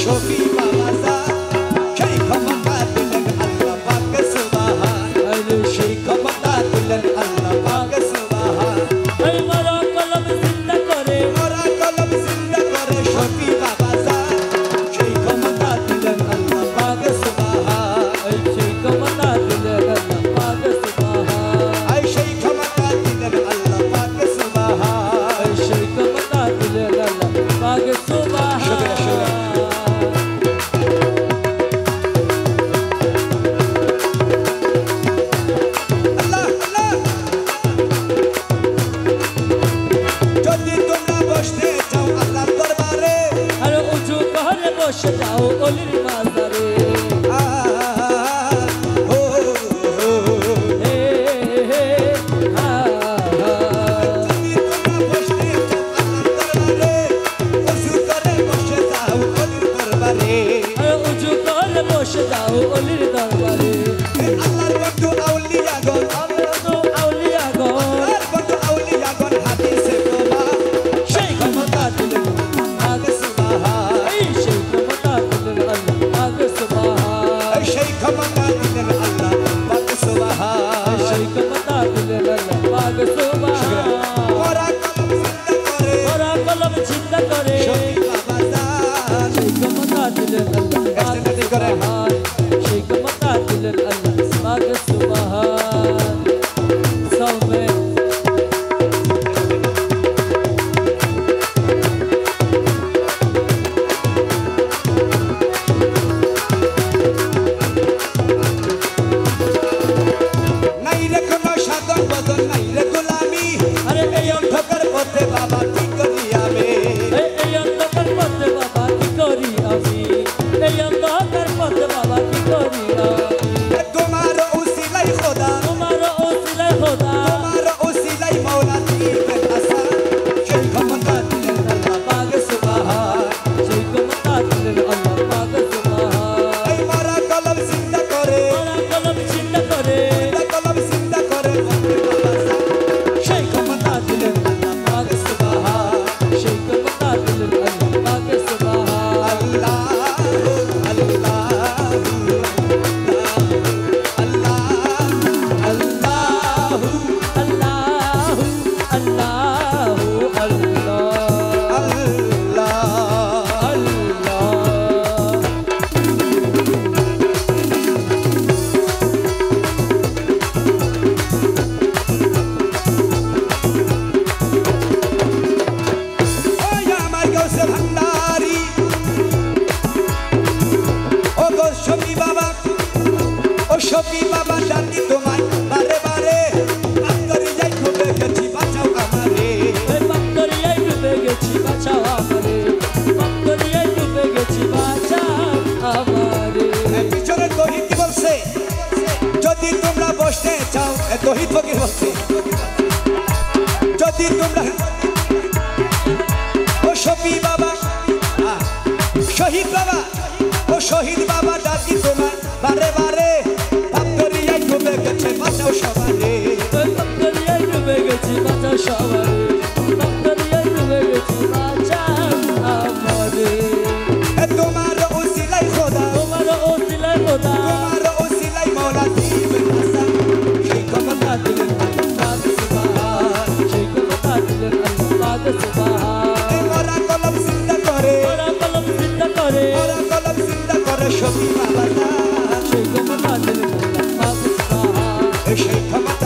শফি বাবা যা সেই ক্ষমতা দিলেন আল্লাহ পাক সুবহান সেই ক্ষমতা দিলেন আল্লাহ পাক সুবহান এই মরা কলম জিন্দা করে শফি বাবা যা সেই ক্ষমতা দিলেন আল্লাহ পাক সুবহান সেই ক্ষমতা দিলেন আল্লাহ পাক সুবহান সেই ক্ষমতা দিলেন আল্লাহ পাক সুবহান সেই ক্ষমতা দিলেন আল্লাহ পাক সুবহান বসে যাও অলির মাজারে উজু করে বসে যাও অলির দরবারে আল্লাহর বন্ধু আউলিয়াগণ হাদিসে বাবা সেই ক্ষমতা দিলেন পাক সুবহান সেই ক্ষমতা দিলেন আল্লাহ পাক সুবহান সেই ক্ষমতা দিলেন আল্লাহ পাক সুবহান সেই ক্ষমতা দিলেন আল্লাহ পাক সুবহান ওরা কলম চিন্তা করে শফি বাবা জান সেই ক্ষমতা দিলেন আল্লাহ পাক সুবহান সেই ক্ষমতা দিলেন আল্লাহ পাক সুবহান সবে বাবা কি করি আমি এই অন্ধকার পথে বাবা কি করি আমি এই অন্ধকার পথে বাবা কি করি আমি তোমার উসিলাই খোদা তোমার উসিলাই মাওলা দিবেন আসান সেই ক্ষমতা দিলেন আল্লাহ পাক সুবহান সেই ক্ষমতা দিলেন আল্লাহ পাক সুবহান এই মারা কলম চিন্তা করে সেই ক্ষমতা দিলেন আল্লাহ পাক সুবহান সেই ক্ষমতা দিলেন আল্লাহ পাক সুবহান শফি বাবা ডাকি তোমায় বারে বারে পান্তরিয়ায় ডুবে গেছি বাঁচাও আমারে পান্তরিয়ায় ডুবে গেছি বাঁচাও আমারে পান্তরিয়ায় ডুবে গেছি বাঁচাও আমারে পিছনে তহিদ বলছে যদি তোমরা বসতে চাও তহিদ ফকির বলছে যদি তোমরা ও শফি বাবা শহীদ বাবা ও শহীদ বাবা ডাকি তোমায় বারে বারে পান্তরিয়ায় ডুবে গেছে বাঁচাও সবারে পান্তরিয়ায় ডুবে গেছি বাঁচাও সবারে পান্তরিয়ায় ডুবে গেছি বাঁচাও আমারে তোমার উসিলাই খোদা তোমার ওসিলায় খোদা তোমার উসিলাই মাওলা দিবেন আসান সেই ক্ষমতা দিলেন আল্লাহ পাক সুবহান সেই ক্ষমতা দিলেন আল্লাহ পাক সুবহান ওরা কলম চিন্তা করে শফি বাবা সেই ক্ষমতা দিলেন আল্লাহ পাক সুবহান সেই ক্ষমতা